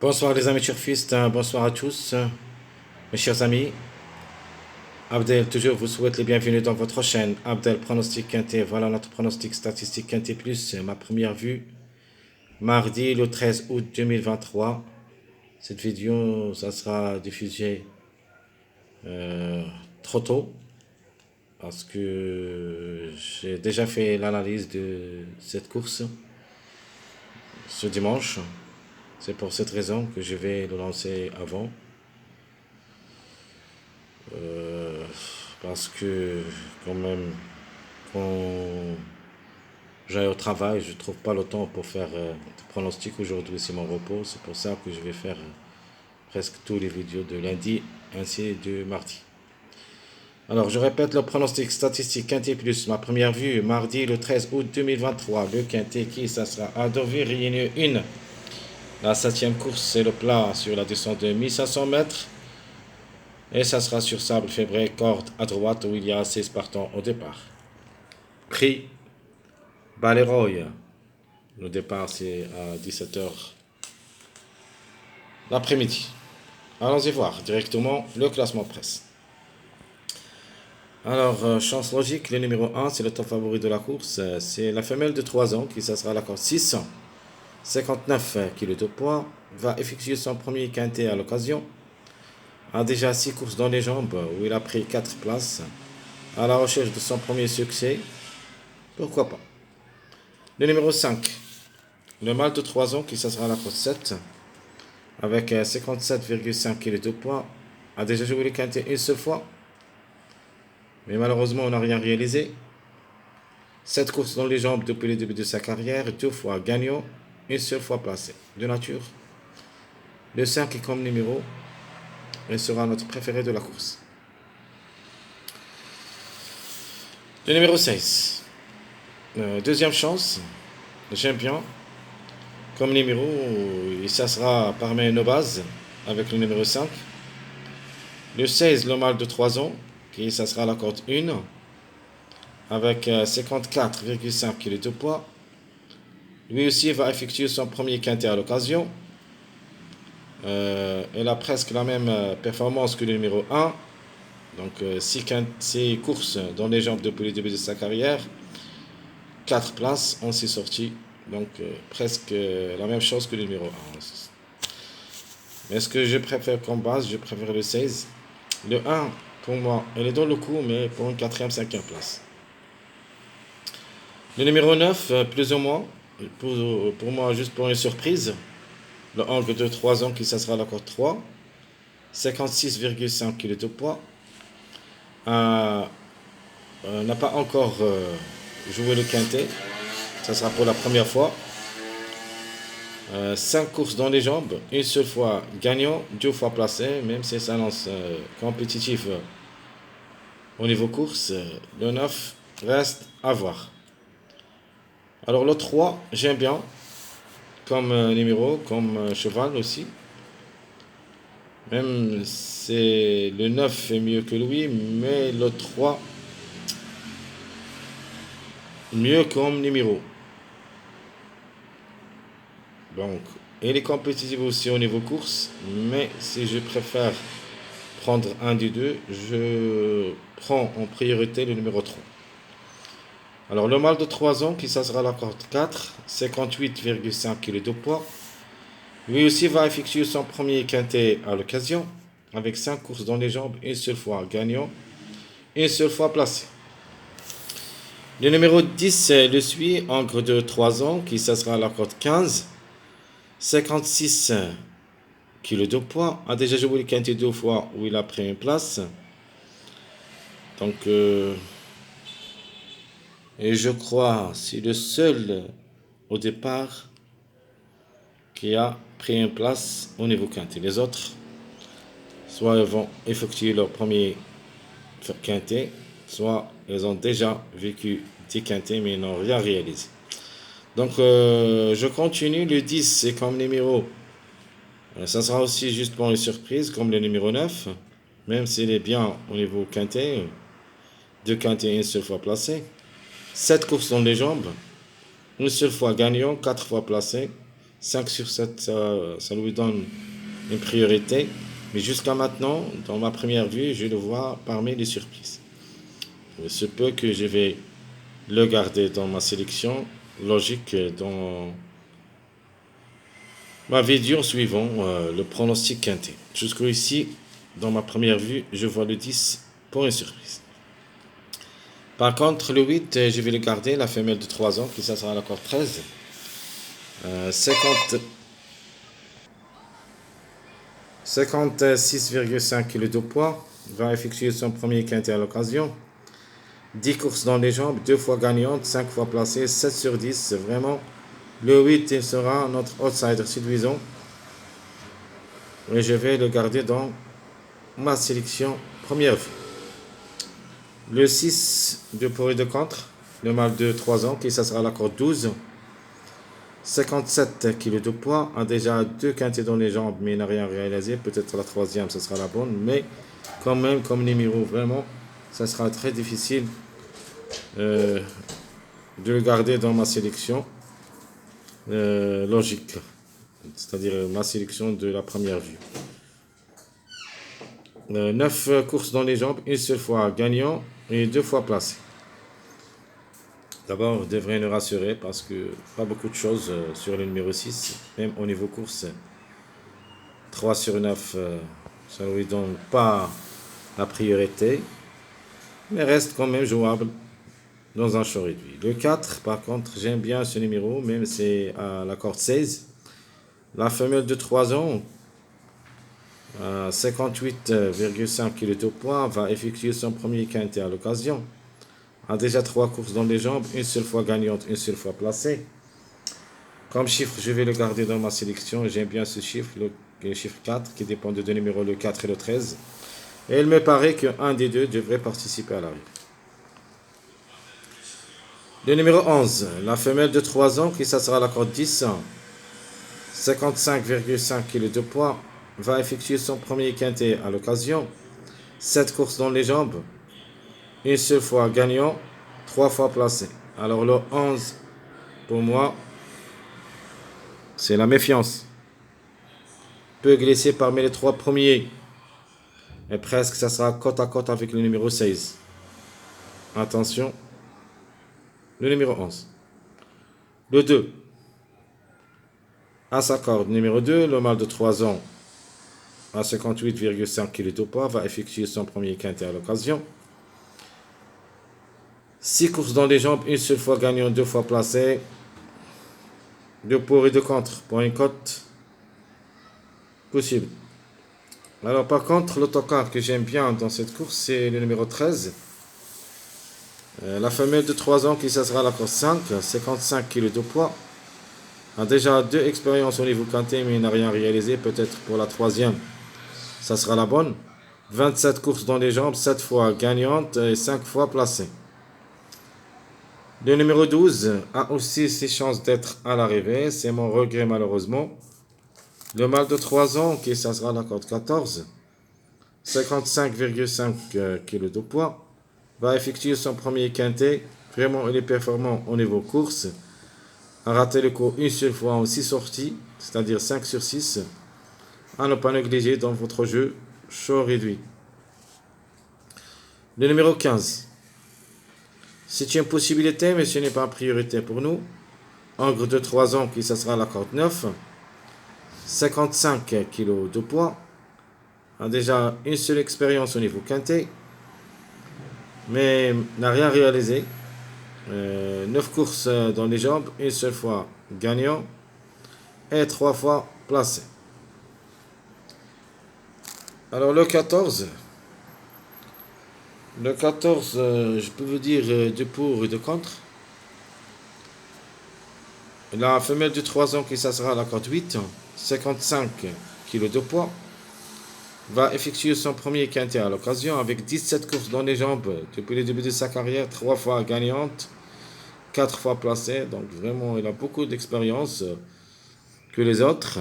Bonsoir les amis turfistes, bonsoir à tous, mes chers amis. Abdel toujours vous souhaite les bienvenus dans votre chaîne. Abdel Pronostic Quintet, voilà notre pronostic statistique Quintet Plus, ma première vue, mardi le 13 août 2023. Cette vidéo, ça sera diffusée trop tôt, parce que j'ai déjà fait l'analyse de cette course ce dimanche. C'est pour cette raison que je vais le lancer avant. Parce que quand même, quand j'aille au travail, je ne trouve pas le temps pour faire des pronostics. Aujourd'hui, c'est mon repos. C'est pour ça que je vais faire presque tous les vidéos de lundi ainsi de mardi. Alors, je répète le pronostic statistique Quintet Plus. Ma première vue, mardi le 13 août 2023. Le Quintet qui, ça sera à Deauville, Réunion 1. La 7e course, c'est le plat sur la descente de 1500 mètres. Et ça sera sur sable fébré, corde à droite où il y a 16 partants au départ. Prix Balleroy. Le départ c'est à 17h l'après-midi. Allons-y voir directement le classement presse. Alors, chance logique, le numéro 1, c'est le top favori de la course. C'est la femelle de 3 ans qui ça sera la corde 659 kg de poids. Va effectuer son premier quintet à l'occasion. A déjà 6 courses dans les jambes où il a pris 4 places. À la recherche de son premier succès. Pourquoi pas. Le numéro 5. Le mâle de 3 ans qui ça sera la course 7. Avec 57,5 kg de poids. A déjà joué le quintet une seule fois. Mais malheureusement on n'a rien réalisé. 7 courses dans les jambes depuis le début de sa carrière. 2 fois gagnant. Une seule fois placé. De nature. Le 5 est comme numéro. Il sera notre préféré de la course. Le numéro 16. Deuxième chance. J'aime bien. Comme numéro, ça sera parmi nos bases avec le numéro 5. Le 16, le mâle de 3 ans, qui ça sera la corde 1. Avec 54,5 kg de poids. Lui aussi va effectuer son premier quintet à l'occasion. Il a presque la même performance que le numéro 1. Donc 6 courses dans les jambes depuis le début de sa carrière. 4 places en 6 sorties. Donc presque la même chose que le numéro 1. Mais ce que je préfère comme base, je préfère le 16. Le 1, pour moi, il est dans le coup, mais pour une 4e, 5e place. Le numéro 9, plus ou moins, pour moi, juste pour une surprise. Le angle de 3 ans qui ça sera la corde 3. 56,5 kg de poids. N'a pas encore joué le quintet. Ça sera pour la première fois. 5 courses dans les jambes. Une seule fois gagnant. 2 fois placé. Même si ça lance compétitif au niveau course. Le 9 reste à voir. Alors le 3, j'aime bien. Comme numéro, comme cheval aussi. Même c'est le 9 est mieux que lui, mais le 3 mieux comme numéro. Donc, il est compétitif aussi au niveau course, mais si je préfère prendre un des deux, je prends en priorité le numéro 3. Alors, le mâle de 3 ans, qui ça sera la corde 4, 58,5 kg de poids. Lui aussi va effectuer son premier quintet à l'occasion, avec 5 courses dans les jambes, une seule fois gagnant, une seule fois placé. Le numéro 10 le suit, encre de 3 ans, qui ça sera la corde 15, 56 kg de poids, a déjà joué le quintet 2 fois où il a pris une place. Donc, et je crois, c'est le seul au départ qui a pris une place au niveau quintet. Les autres, soit ils vont effectuer leur premier quintet, soit ils ont déjà vécu des quintets mais ils n'ont rien réalisé. Donc je continue. Le 10 c'est comme numéro. Ça sera aussi juste pour une surprise comme le numéro 9. Même s'il est bien au niveau quintet. 2 quintets une seule fois placé. 7 courses dans les jambes. Une seule fois gagnant, 4 fois placé. 5 sur 7, ça lui donne une priorité. Mais jusqu'à maintenant, dans ma première vue, je le vois parmi les surprises. Il se peut que je vais le garder dans ma sélection logique dans ma vidéo suivant le pronostic quinté. Jusqu'ici, dans ma première vue, je vois le 10 pour une surprise. Par contre, le 8, je vais le garder, la femelle de 3 ans, qui ça sera l'accord 13. 56,5 kg de poids, va effectuer son premier quintet à l'occasion. 10 courses dans les jambes, 2 fois gagnante, 5 fois placée, 7 sur 10. C'est vraiment le 8 il sera notre outsider séduisant. Et je vais le garder dans ma sélection première vue. Le 6 de pour et de contre, le mâle de 3 ans, qui ça sera l'accord 12. 57 kg de poids, a déjà 2 quintets dans les jambes, mais il n'a rien réalisé. Peut-être la troisième, ce sera la bonne, mais quand même, comme numéro, vraiment, ça sera très difficile de le garder dans ma sélection logique, c'est-à-dire ma sélection de la première vue. 9 courses dans les jambes, une seule fois gagnant et 2 fois placé. D'abord, vous devrez nous rassurer parce que pas beaucoup de choses sur le numéro 6, même au niveau course. 3 sur 9, ça ne lui donne pas la priorité, mais reste quand même jouable dans un show réduit. Le 4, par contre, j'aime bien ce numéro, même c'est à la corde 16. La femelle de 3 ans, 58,5 kg de poids, va effectuer son premier quintet à l'occasion. A déjà 3 courses dans les jambes, une seule fois gagnante, une seule fois placée. Comme chiffre, je vais le garder dans ma sélection. J'aime bien ce chiffre, le chiffre 4, qui dépend de deux numéros, le 4 et le 13. Et il me paraît qu'un des deux devrait participer à l'arrivée. Le numéro 11, la femelle de 3 ans, qui ça sera la corde 10, 55,5 kg de poids, va effectuer son premier quintet à l'occasion. 7 courses dans les jambes, une seule fois gagnant, 3 fois placé. Alors le 11, pour moi, c'est la méfiance. Peut glisser parmi les 3 premiers. Et presque, ça sera côte à côte avec le numéro 16. Attention, le numéro 11. Le 2. À sa corde, numéro 2, le mâle de 3 ans, à 58,5 kg de poids, va effectuer son premier quintet à l'occasion. 6 courses dans les jambes, une seule fois gagnant, 2 fois placé. 2 pour et 2 contre pour une cote possible. Alors par contre, l'autocar que j'aime bien dans cette course, c'est le numéro 13. La femelle de 3 ans qui ça sera la course 5, 55 kg de poids. A déjà 2 expériences au niveau quintet, mais il n'a rien réalisé. Peut-être pour la troisième, ça sera la bonne. 27 courses dans les jambes, 7 fois gagnante et 5 fois placée. Le numéro 12 a aussi ses chances d'être à l'arrivée. C'est mon regret malheureusement. Le mâle de 3 ans, qui ça sera la corde 14, 55,5 kg de poids, va effectuer son premier quintet. Vraiment, il est performant au niveau course. A raté le coup une seule fois en 6 sorties, c'est-à-dire 5 sur 6. À ne pas négliger dans votre jeu chaud réduit. Le numéro 15. C'est une possibilité, mais ce n'est pas une priorité pour nous. Angre de 3 ans, qui ça sera la corde 9. 55 kg de poids. A déjà une seule expérience au niveau quintet, mais n'a rien réalisé. 9 courses dans les jambes, une seule fois gagnant et 3 fois placé. Alors le 14, je peux vous dire de pour et de contre. La femelle de 3 ans qui ça sera la corde 8, 55 kg de poids, va effectuer son premier quintet à l'occasion avec 17 courses dans les jambes depuis le début de sa carrière, 3 fois gagnante, 4 fois placée. Donc vraiment, il a beaucoup d'expérience que les autres.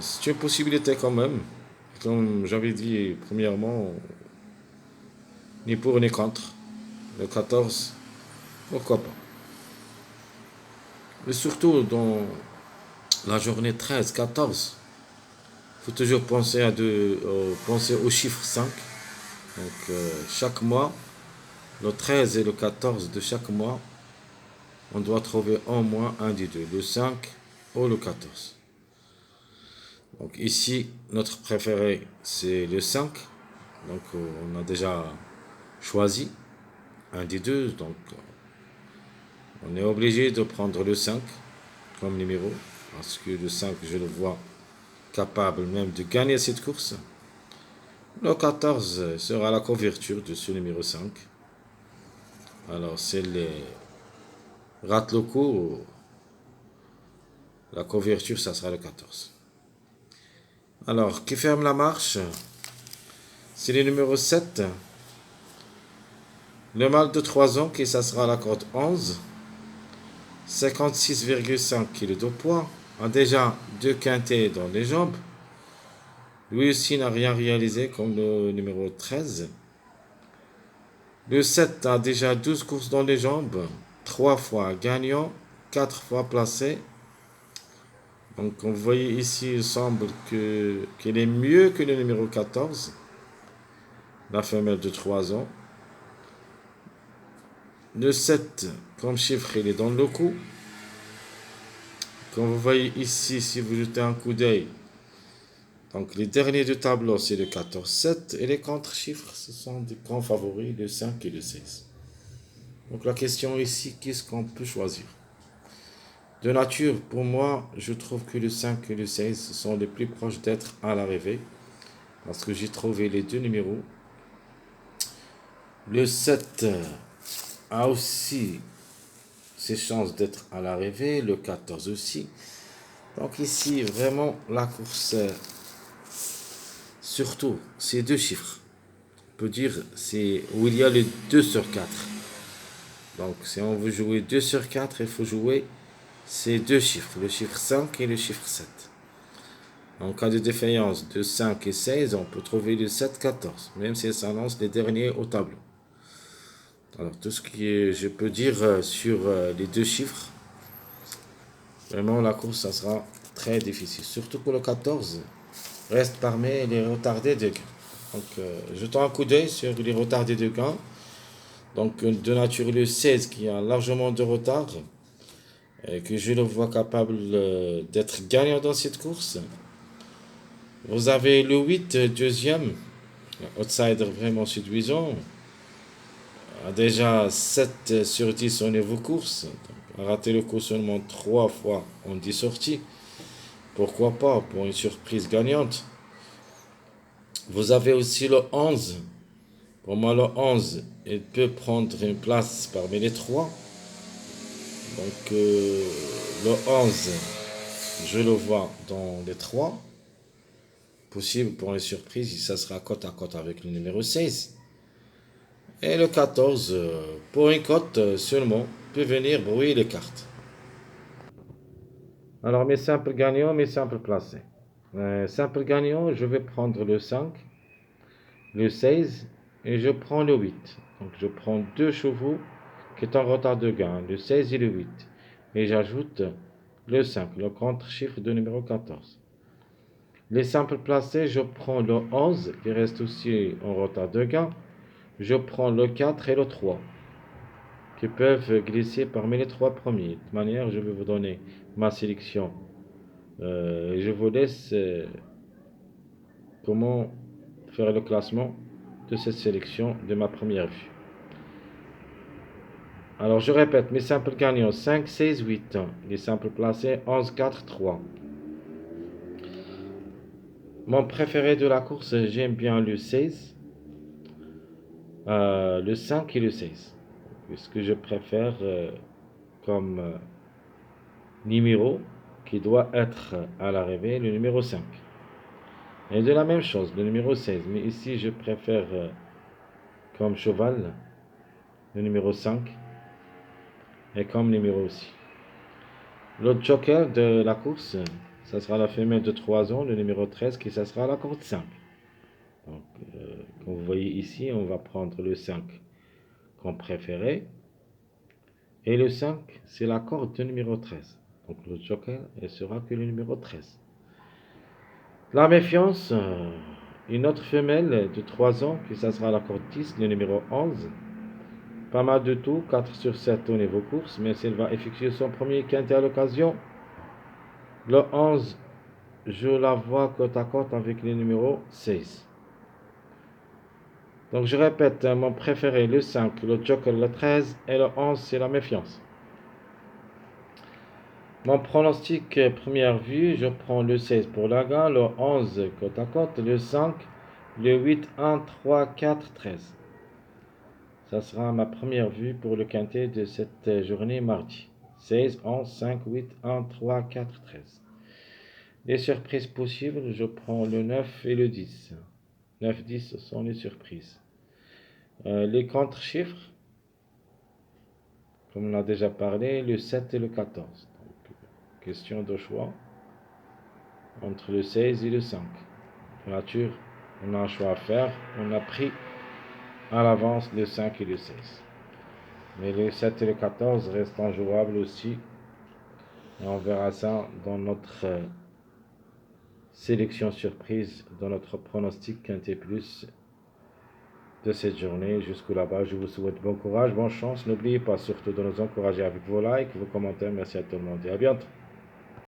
C'est une possibilité quand même. Comme j'avais dit premièrement, ni pour ni contre. Le 14, pourquoi pas. Mais surtout dans la journée 13, 14, il faut toujours penser, penser au chiffre 5. Donc chaque mois, le 13 et le 14 de chaque mois, on doit trouver au moins un des deux, le 5 ou le 14. Donc ici, notre préféré, c'est le 5. Donc on a déjà choisi un des deux. Donc on est obligé de prendre le 5 comme numéro. Parce que le 5, je le vois capable même de gagner cette course. Le 14 sera la couverture de ce numéro 5. Alors c'est les rate le coup. La couverture, ça sera le 14. Alors, qui ferme la marche? C'est le numéro 7. Le mâle de 3 ans, qui ça sera la corde 11. 56,5 kg de poids. A déjà 2 quintets dans les jambes. Lui aussi n'a rien réalisé comme le numéro 13. Le 7 a déjà 12 courses dans les jambes. 3 fois gagnant, 4 fois placé. Donc, vous voyez ici, il semble qu'il est mieux que le numéro 14. La femelle de 3 ans. Le 7, comme chiffre, il est dans le coup. Comme vous voyez ici, si vous jetez un coup d'œil, donc les derniers du tableau, c'est le 14-7. Et les contre-chiffres, ce sont des grands favoris, le 5 et le 16. Donc la question ici, qu'est-ce qu'on peut choisir? De nature, pour moi, je trouve que le 5 et le 16 sont les plus proches d'être à l'arrivée. Parce que j'ai trouvé les deux numéros. Le 7 a aussi ses chances d'être à l'arrivée, le 14 aussi. Donc ici, vraiment, la course, surtout, ces deux chiffres. On peut dire, c'est où il y a le 2 sur 4. Donc si on veut jouer 2 sur 4, il faut jouer ces deux chiffres, le chiffre 5 et le chiffre 7. En cas de défaillance de 5 et 16, on peut trouver le 7-14, même si ça lance les derniers au tableau. Alors tout ce que je peux dire sur les deux chiffres, vraiment la course, ça sera très difficile. Surtout que le 14 reste parmi les retardés de gain. Donc jetons un coup d'œil sur les retardés de gain. Donc de nature le 16 qui a largement de retard, et que je le vois capable d'être gagnant dans cette course. Vous avez le 8, deuxième, outsider vraiment séduisant, a déjà 7 sur 10 au niveau course, donc, a raté le coup seulement 3 fois en 10 sorties. Pourquoi pas pour une surprise gagnante. Vous avez aussi le 11. Pour moi, le 11, il peut prendre une place parmi les 3. Donc, le 11, je le vois dans les 3. Possible pour une surprise, ça sera côte à côte avec le numéro 16. Et le 14, pour une cote seulement, peut venir brouiller les cartes. Alors, mes simples gagnants, mes simples placés. Simple gagnant, je vais prendre le 5, le 16 et je prends le 8. Donc, je prends deux chevaux qui est en retard de gain, le 16 et le 8. Et j'ajoute le 5, le contre-chiffre de numéro 14. Les simples placés, je prends le 11 qui reste aussi en retard de gain. Je prends le 4 et le 3 qui peuvent glisser parmi les 3 premiers. De toute manière, je vais vous donner ma sélection. Je vous laisse comment faire le classement de cette sélection de ma première vue. Alors je répète, mes simples gagnants 5, 16, 8. Les simples placés 11, 4, 3. Mon préféré de la course, j'aime bien le 16, le 5 et le 16. Puisque je préfère comme numéro qui doit être à l'arrivée le numéro 5. Et de la même chose, le numéro 16. Mais ici, je préfère comme cheval le numéro 5 et comme numéro aussi. L'autre joker de la course, ça sera la femelle de 3 ans, le numéro 13, qui ça sera la corde 5. Donc, comme vous voyez ici, on va prendre le 5 comme préféré. Et le 5, c'est la corde de numéro 13. Donc le joker, elle sera que le numéro 13. La méfiance, une autre femelle de 3 ans, qui ça sera la corde 10, le numéro 11. Pas mal de tout, 4 sur 7 au niveau course, mais si elle va effectuer son premier quintet à l'occasion, le 11, je la vois côte à côte avec le numéro 16. Donc je répète, mon préféré, le 5, le joker, le 13 et le 11, c'est la méfiance. Mon pronostic première vue, je prends le 16 pour la gagne, le 11 côte à côte, le 5, le 8, 1, 3, 4, 13. Ça sera ma première vue pour le quintet de cette journée mardi. 16, 11, 5, 8, 1, 3, 4, 13. Les surprises possibles, je prends le 9 et le 10. 9, 10, ce sont les surprises. Les contre-chiffres, comme on a déjà parlé, le 7 et le 14. Donc, question de choix entre le 16 et le 5. Pour nature, on a un choix à faire. On a pris à l'avance le 5 et le 16. Mais le 7 et le 14 restent injouables aussi. Et on verra ça dans notre sélection surprise, dans notre pronostic quintet plus de cette journée. Jusqu'au là-bas, je vous souhaite bon courage, bonne chance. N'oubliez pas surtout de nous encourager avec vos likes, vos commentaires. Merci à tout le monde et à bientôt.